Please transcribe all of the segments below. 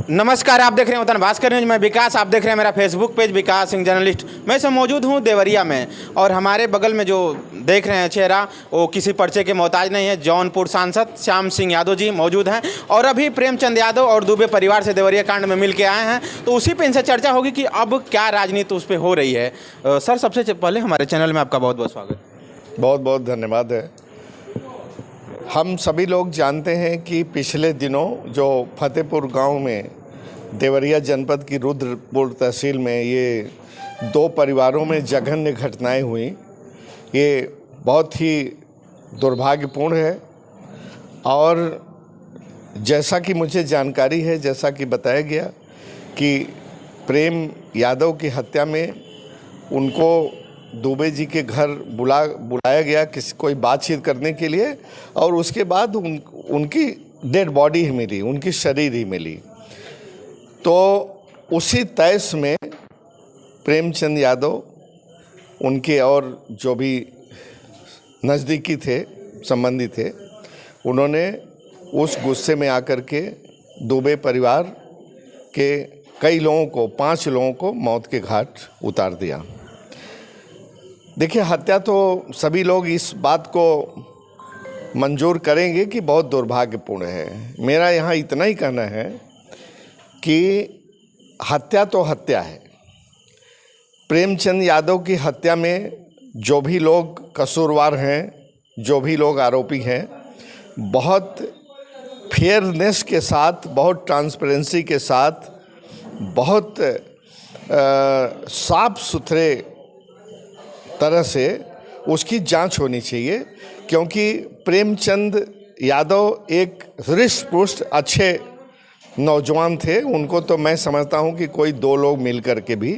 नमस्कार, आप देख रहे हैं वतन भास्कर न्यूज। मैं विकास, आप देख रहे हैं मेरा फेसबुक पेज विकास सिंह जर्नलिस्ट। मैं सब मौजूद हूं देवरिया में और हमारे बगल में जो देख रहे हैं चेहरा वो किसी पर्चे के मोहताज नहीं है। जौनपुर सांसद श्याम सिंह यादव जी मौजूद हैं और अभी प्रेमचंद यादव और दुबे परिवार से देवरिया कांड में मिल के आए हैं, तो उसी पर इनसे चर्चा होगी कि अब क्या राजनीति उस पर हो रही है। सर, सबसे पहले हमारे चैनल में आपका बहुत बहुत स्वागत। बहुत बहुत धन्यवाद है। हम सभी लोग जानते हैं कि पिछले दिनों जो फतेहपुर गांव में देवरिया जनपद की रुद्रपुर तहसील में ये दो परिवारों में जघन्य घटनाएं हुई, ये बहुत ही दुर्भाग्यपूर्ण है। और जैसा कि मुझे जानकारी है, जैसा कि बताया गया कि प्रेम यादव की हत्या में उनको दुबे जी के घर बुलाया गया कोई बातचीत करने के लिए, और उसके बाद उनकी डेड बॉडी ही मिली, उनकी शरीर ही मिली। तो उसी तैस में प्रेमचंद यादव, उनके और जो भी नज़दीकी थे, संबंधी थे, उन्होंने उस गुस्से में आकर के दुबे परिवार के कई लोगों को, 5 लोगों को मौत के घाट उतार दिया। देखिए, हत्या तो सभी लोग इस बात को मंजूर करेंगे कि बहुत दुर्भाग्यपूर्ण है। मेरा यहाँ इतना ही कहना है कि हत्या तो हत्या है। प्रेमचंद यादव की हत्या में जो भी लोग कसूरवार हैं, जो भी लोग आरोपी हैं, बहुत फेयरनेस के साथ, बहुत ट्रांसपेरेंसी के साथ, बहुत साफ सुथरे तरह से उसकी जांच होनी चाहिए। क्योंकि प्रेमचंद यादव एक हृष्ट-पुष्ट अच्छे नौजवान थे। उनको तो मैं समझता हूं कि कोई 2 लोग मिल कर के भी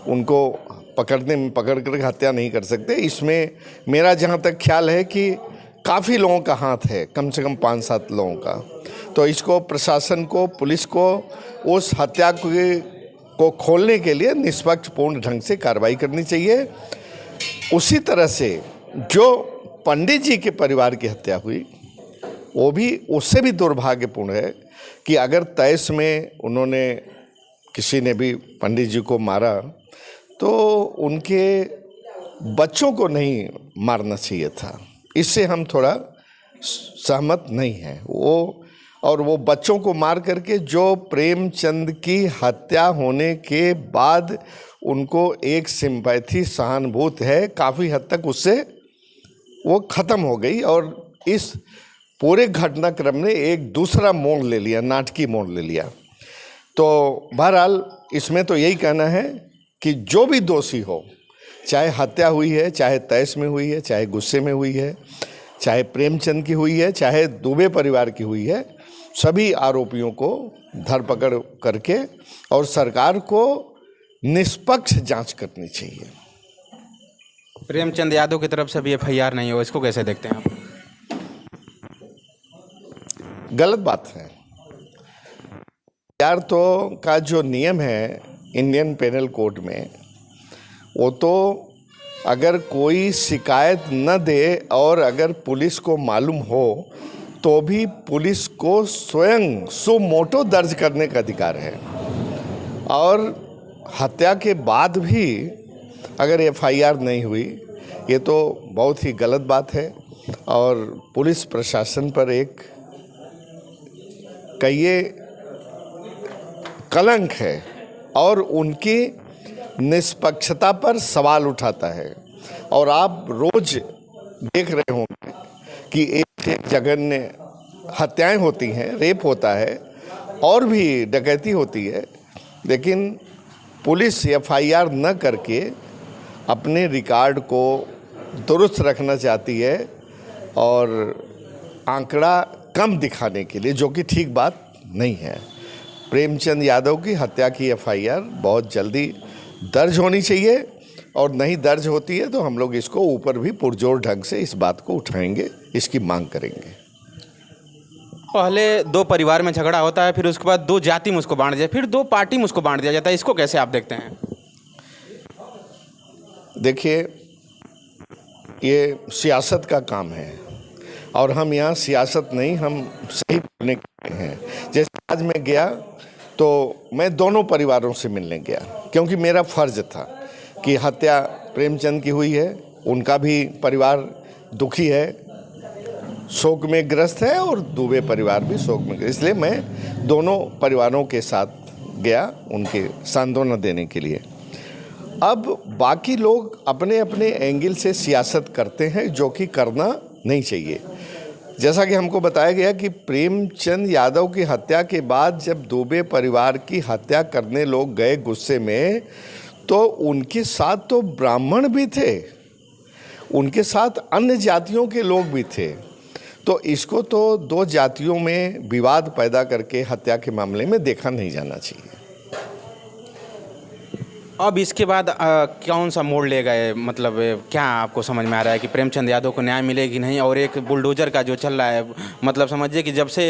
उनको पकड़ कर हत्या नहीं कर सकते। इसमें मेरा जहां तक ख्याल है कि काफ़ी लोगों का हाथ है, कम से कम 5-7 लोगों का। तो इसको प्रशासन को, पुलिस को उस हत्या को खोलने के लिए निष्पक्षपूर्ण ढंग से कार्रवाई करनी चाहिए। उसी तरह से जो पंडित जी के परिवार की हत्या हुई, वो भी उससे भी दुर्भाग्यपूर्ण है कि अगर तैस में उन्होंने, किसी ने भी पंडित जी को मारा, तो उनके बच्चों को नहीं मारना चाहिए था। इससे हम थोड़ा सहमत नहीं हैं। वो बच्चों को मार करके जो प्रेमचंद की हत्या होने के बाद उनको एक सिंपैथी, सहानुभूति है, काफ़ी हद तक उससे वो ख़त्म हो गई। और इस पूरे घटनाक्रम ने एक दूसरा मोड़ ले लिया, नाटकीय मोड़ ले लिया। तो बहरहाल इसमें तो यही कहना है कि जो भी दोषी हो, चाहे हत्या हुई है, चाहे तैस में हुई है, चाहे गुस्से में हुई है, चाहे प्रेमचंद की हुई है, चाहे दुबे परिवार की हुई है, सभी आरोपियों को धरपकड़ करके और सरकार को निष्पक्ष जांच करनी चाहिए। प्रेमचंद यादव की तरफ से भी FIR नहीं हो, इसको कैसे देखते हैं आप? गलत बात है। यार, तो का जो नियम है इंडियन पेनल कोड में, वो तो अगर कोई शिकायत न दे और अगर पुलिस को मालूम हो तो भी पुलिस को स्वयं सुमोटो दर्ज करने का अधिकार है। और हत्या के बाद भी अगर FIR नहीं हुई, ये तो बहुत ही गलत बात है। और पुलिस प्रशासन पर एक कहिए कलंक है और उनकी निष्पक्षता पर सवाल उठाता है। और आप रोज देख रहे होंगे कि एक जघन्य हत्याएं होती हैं, रेप होता है और भी डकैती होती है, लेकिन पुलिस FIR न करके अपने रिकॉर्ड को दुरुस्त रखना चाहती है और आंकड़ा कम दिखाने के लिए, जो कि ठीक बात नहीं है। प्रेमचंद यादव की हत्या की FIR बहुत जल्दी दर्ज होनी चाहिए, और नहीं दर्ज होती है तो हम लोग इसको ऊपर भी पुरजोर ढंग से इस बात को उठाएंगे, इसकी मांग करेंगे। पहले 2 परिवार में झगड़ा होता है, फिर उसके बाद 2 जाति में उसको बांट दिया, फिर 2 पार्टी में उसको बांट दिया जाता है। इसको कैसे आप देखते हैं? देखिए, ये सियासत का काम है और हम यहाँ सियासत नहीं, हम सही बोलने के हैं। जैसे आज मैं गया तो मैं दोनों परिवारों से मिलने गया, क्योंकि मेरा फर्ज था कि हत्या प्रेमचंद की हुई है, उनका भी परिवार दुखी है, शोक में ग्रस्त है, और दुबे परिवार भी शोक में, इसलिए मैं दोनों परिवारों के साथ गया उनके सांत्वना देने के लिए। अब बाकी लोग अपने अपने एंगल से सियासत करते हैं, जो कि करना नहीं चाहिए। जैसा कि हमको बताया गया कि प्रेमचंद यादव की हत्या के बाद जब दुबे परिवार की हत्या करने लोग गए गुस्से में, तो उनके साथ तो ब्राह्मण भी थे, उनके साथ अन्य जातियों के लोग भी थे। तो इसको तो दो जातियों में विवाद पैदा करके हत्या के मामले में देखा नहीं जाना चाहिए। अब इसके बाद कौन सा मोड़ ले गए, मतलब क्या आपको समझ में आ रहा है कि प्रेमचंद यादव को न्याय मिलेगी नहीं? और एक बुलडोजर का जो चल रहा है, मतलब समझिए कि जब से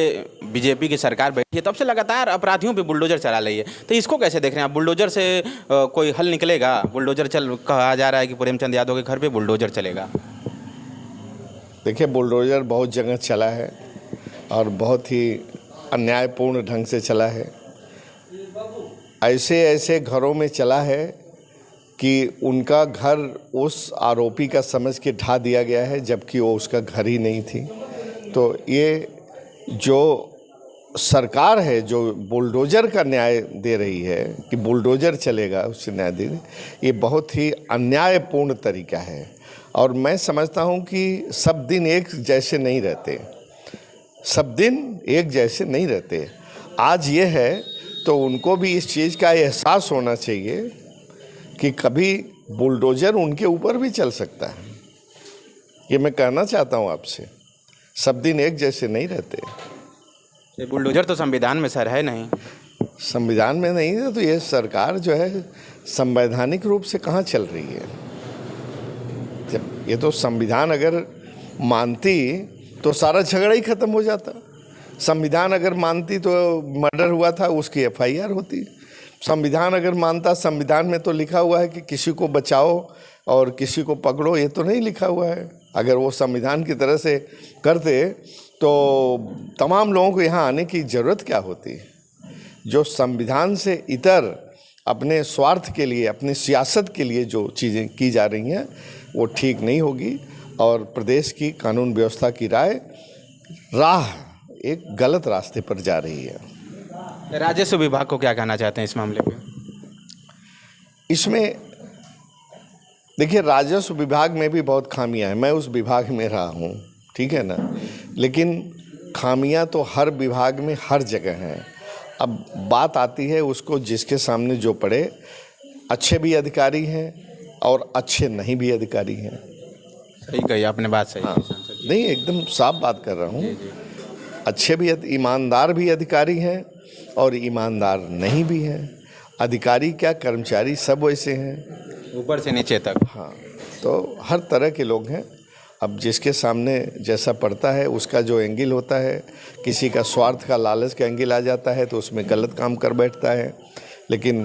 बीजेपी की सरकार बैठी है तब से लगातार अपराधियों पे बुलडोजर चला रही है, तो इसको कैसे देख रहे हैं आप? बुलडोजर से कोई हल निकलेगा? बुलडोजर कहा जा रहा है कि प्रेमचंद यादव के घर पे बुलडोजर चलेगा। देखिए, बुलडोजर बहुत जगह चला है और बहुत ही अन्यायपूर्ण ढंग से चला है। ऐसे ऐसे घरों में चला है कि उनका घर उस आरोपी का समझ के ढा दिया गया है, जबकि वो उसका घर ही नहीं थी। तो ये जो सरकार है जो बुलडोजर का न्याय दे रही है कि बुलडोजर चलेगा उससे न्याय देने, ये बहुत ही अन्यायपूर्ण तरीका है। और मैं समझता हूँ कि सब दिन एक जैसे नहीं रहते, सब दिन एक जैसे नहीं रहते। आज ये है तो उनको भी इस चीज़ का एहसास होना चाहिए कि कभी बुलडोजर उनके ऊपर भी चल सकता है। ये मैं कहना चाहता हूँ आपसे, सब दिन एक जैसे नहीं रहते। ये बुलडोजर तो संविधान में सर है नहीं, संविधान में नहीं है, तो ये सरकार जो है संवैधानिक रूप से कहाँ चल रही है? जब ये तो संविधान अगर मानती तो सारा झगड़ा ही खत्म हो जाता। संविधान अगर मानती तो मर्डर हुआ था उसकी एफआईआर होती। संविधान अगर मानता, संविधान में तो लिखा हुआ है कि किसी को बचाओ और किसी को पकड़ो, ये तो नहीं लिखा हुआ है। अगर वो संविधान की तरह से करते तो तमाम लोगों को यहाँ आने की ज़रूरत क्या होती? जो संविधान से इतर अपने स्वार्थ के लिए, अपनी सियासत के लिए जो चीज़ें की जा रही हैं वो ठीक नहीं होगी, और प्रदेश की कानून व्यवस्था की राह एक गलत रास्ते पर जा रही है। राजस्व विभाग को क्या कहना चाहते हैं इस मामले पे? इसमें देखिए, राजस्व विभाग में भी बहुत खामियां हैं। मैं उस विभाग में रहा हूँ, ठीक है ना, लेकिन खामियां तो हर विभाग में हर जगह हैं। अब बात आती है उसको जिसके सामने जो पड़े। अच्छे भी अधिकारी हैं और अच्छे नहीं भी अधिकारी हैं। सही कही आपने, बात सही है। नहीं, एकदम साफ बात कर रहा हूँ। अच्छे भी, ईमानदार भी अधिकारी हैं और ईमानदार नहीं भी हैं। अधिकारी क्या, कर्मचारी सब वैसे हैं, ऊपर से नीचे तक। हाँ, तो हर तरह के लोग हैं। अब जिसके सामने जैसा पड़ता है उसका जो एंगल होता है, किसी का स्वार्थ का, लालच का एंगल आ जाता है तो उसमें गलत काम कर बैठता है। लेकिन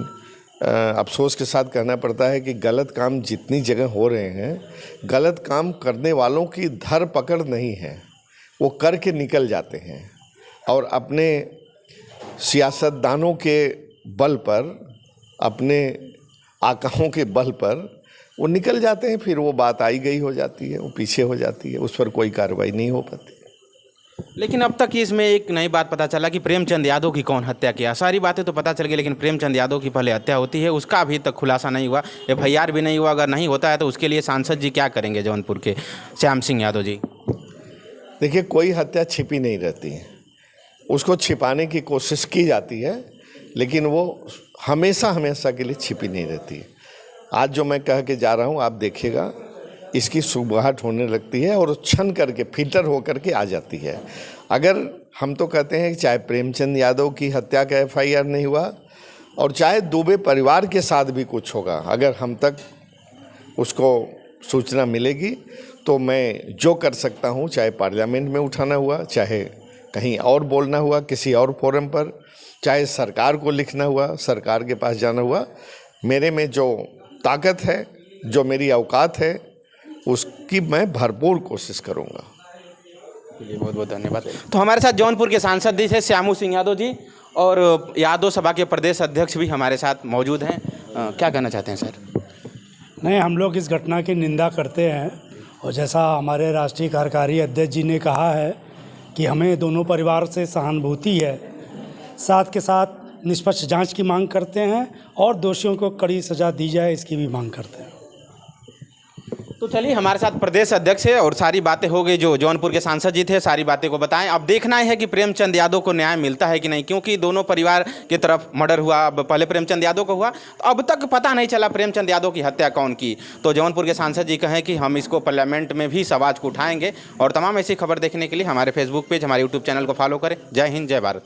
अफसोस के साथ कहना पड़ता है कि गलत काम जितनी जगह हो रहे हैं, गलत काम करने वालों की धर पकड़ नहीं है, वो करके निकल जाते हैं और अपने सियासतदानों के बल पर, अपने आकाओं के बल पर वो निकल जाते हैं। फिर वो बात आई गई हो जाती है, वो पीछे हो जाती है, उस पर कोई कार्रवाई नहीं हो पाती। लेकिन अब तक इसमें एक नई बात पता चला कि प्रेमचंद यादव की कौन हत्या किया। सारी बातें तो पता चल गई, लेकिन प्रेमचंद यादव की पहले हत्या होती है, उसका अभी तक खुलासा नहीं हुआ, एफआईआर भी नहीं हुआ। अगर नहीं होता है तो उसके लिए सांसद जी क्या करेंगे, जौनपुर के श्याम सिंह यादव जी? देखिए, कोई हत्या छिपी नहीं रहती है, उसको छिपाने की कोशिश की जाती है, लेकिन वो हमेशा हमेशा के लिए छिपी नहीं रहती। आज जो मैं कह के जा रहा हूँ आप देखिएगा, इसकी सुबहाट होने लगती है और छन करके फिल्टर हो करके आ जाती है। अगर हम तो कहते हैं कि चाहे प्रेमचंद यादव की हत्या का एफआईआर नहीं हुआ और चाहे दुबे परिवार के साथ भी कुछ होगा, अगर हम तक उसको सूचना मिलेगी तो मैं जो कर सकता हूँ, चाहे पार्लियामेंट में उठाना हुआ, चाहे कहीं और बोलना हुआ किसी और फोरम पर, चाहे सरकार को लिखना हुआ, सरकार के पास जाना हुआ, मेरे में जो ताकत है, जो मेरी औकात है, उसकी मैं भरपूर कोशिश करूँगा। बहुत बहुत धन्यवाद। तो हमारे साथ जौनपुर के सांसद जी थे श्यामू सिंह यादव जी, और यादव सभा के प्रदेश अध्यक्ष भी हमारे साथ मौजूद हैं। क्या कहना चाहते हैं सर? नहीं, हम लोग इस घटना की निंदा करते हैं और जैसा हमारे राष्ट्रीय कार्यकारी अध्यक्ष जी ने कहा है कि हमें दोनों परिवार से सहानुभूति है, साथ के साथ निष्पक्ष जांच की मांग करते हैं और दोषियों को कड़ी सज़ा दी जाए इसकी भी मांग करते हैं। तो चलिए, हमारे साथ प्रदेश अध्यक्ष है और सारी बातें हो गई, जो जौनपुर के सांसद जी थे सारी बातें को बताएं। अब देखना है कि प्रेमचंद यादव को न्याय मिलता है कि नहीं, क्योंकि दोनों परिवार की तरफ मर्डर हुआ। अब पहले प्रेमचंद यादव को हुआ, तो अब तक पता नहीं चला प्रेमचंद यादव की हत्या कौन की। तो जौनपुर के सांसद जी कहें कि हम इसको पार्लियामेंट में भी इस आवाज़ को उठाएंगे। और तमाम ऐसी खबर देखने के लिए हमारे फेसबुक पेज, हमारे यूट्यूब चैनल को फॉलो करें। जय हिंद, जय भारत।